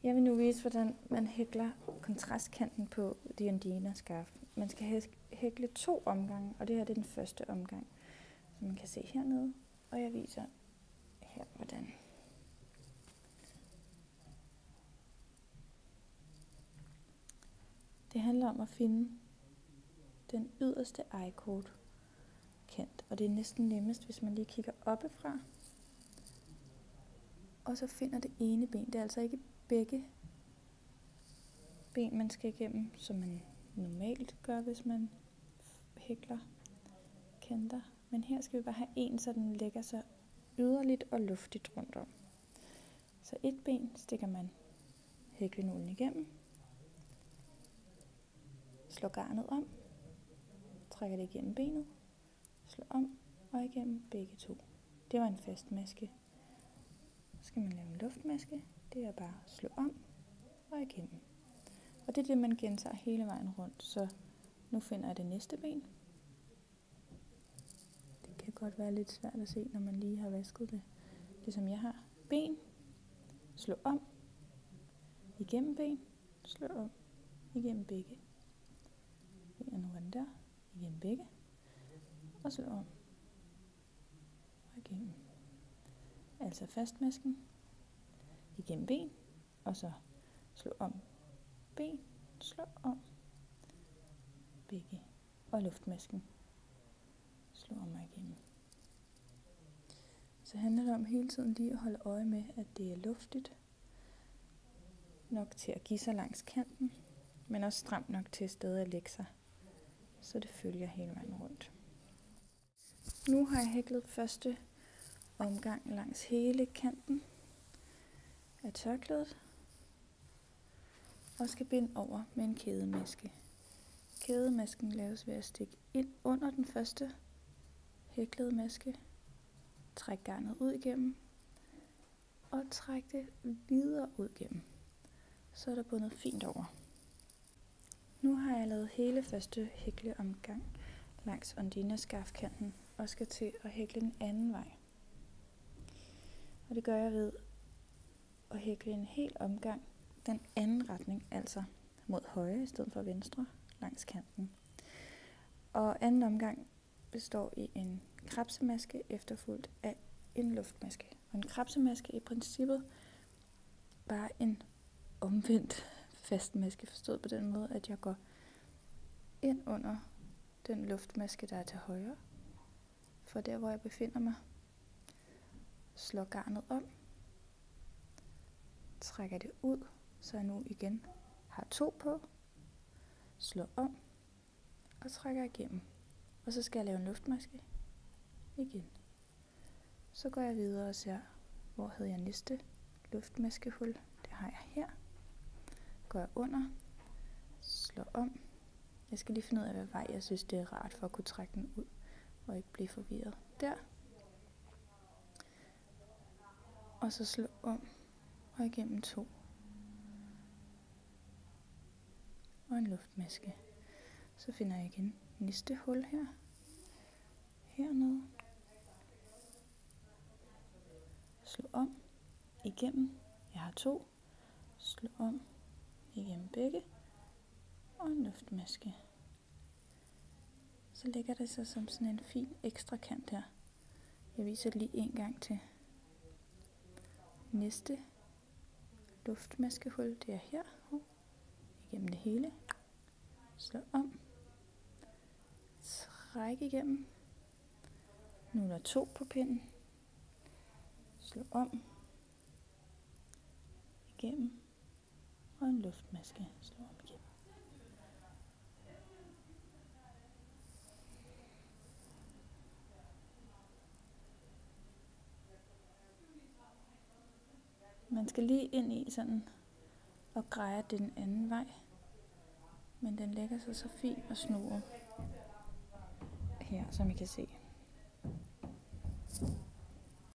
Jeg vil nu vise, hvordan man hækler kontrastkanten på Diandina skarf. Man skal hækle 2 omgange, og det her det er den første omgang, som man kan se hernede. Og jeg viser her, hvordan. Det handler om at finde den yderste I-cord kant, og det er næsten nemmest, hvis man lige kigger oppefra. Og så finder det ene ben. Det er altså ikke begge ben, man skal igennem, som man normalt gør, hvis man hækler kanter. Men her skal vi bare have en, så den lægger sig yderligt og luftigt rundt om. Så et ben stikker man hæklenålen igennem, slår garnet om, trækker det igennem benet, slår om og igennem begge to. Det var en fast maske. Så skal man lave en luftmaske. Det er bare at slå om og igennem. Og det er det, man gentager hele vejen rundt. Så nu finder jeg det næste ben. Det kan godt være lidt svært at se, når man lige har vasket det. Ligesom jeg har. Ben. Slå om. Igennem ben. Slå om. Igennem begge. Og nu er den der. Igennem begge. Og slå om. Og igennem. Altså fastmasken. Igennem ben. Og så slå om. Ben. Slå om. Begge. Og luftmasken. Slå om og igennem. Så handler det om hele tiden lige at holde øje med, at det er luftigt nok til at give sig langs kanten, men også stramt nok til stadig at lægge sig, så det følger hele vejen rundt. Nu har jeg hæklet første omgang langs hele kanten af tørklædet, og skal binde over med en kædemaske. Kædemasken laves ved at stikke ind under den første hæklede maske, træk garnet ud igennem, og træk det videre ud igennem. Så er der bundet fint over. Nu har jeg lavet hele første hækleomgang langs Ondina skarfkanten, og skal til at hækle den anden vej. Og det gør jeg ved at hækle en hel omgang den anden retning, altså mod højre i stedet for venstre langs kanten. Og anden omgang består i en krabsemaske efterfulgt af en luftmaske. Og en krabsemaske er i princippet bare en omvendt fastmaske, forstået på den måde, at jeg går ind under den luftmaske, der er til højre, for der, hvor jeg befinder mig, slår garnet om, trækker det ud, så jeg nu igen har 2 på, slår om og trækker igennem. Og så skal jeg lave en luftmaske igen. Så går jeg videre og ser, hvor havde jeg næste luftmaskehul. Det har jeg her. Går jeg under, slår om. Jeg skal lige finde ud af, hvad vej jeg synes, det er rart for at kunne trække den ud og ikke blive forvirret. Der. Og så slå om og igennem 2. Og en luftmaske. Så finder jeg igen næste hul her. Hernede. Slå om igennem. Jeg har 2. Slå om igennem begge. Og en luftmaske. Så lægger det sig som sådan en fin ekstra kant her. Jeg viser det lige en gang til. Næste luftmaskehul, det er her. Igennem det hele. Slå om. Træk igennem. Nu er der 2 på pinden. Slå om. Igennem. Og en luftmaske. Slå om igennem. Man skal lige ind i sådan og greje den anden vej. Men den lægger sig så fint og snurret her, som I kan se.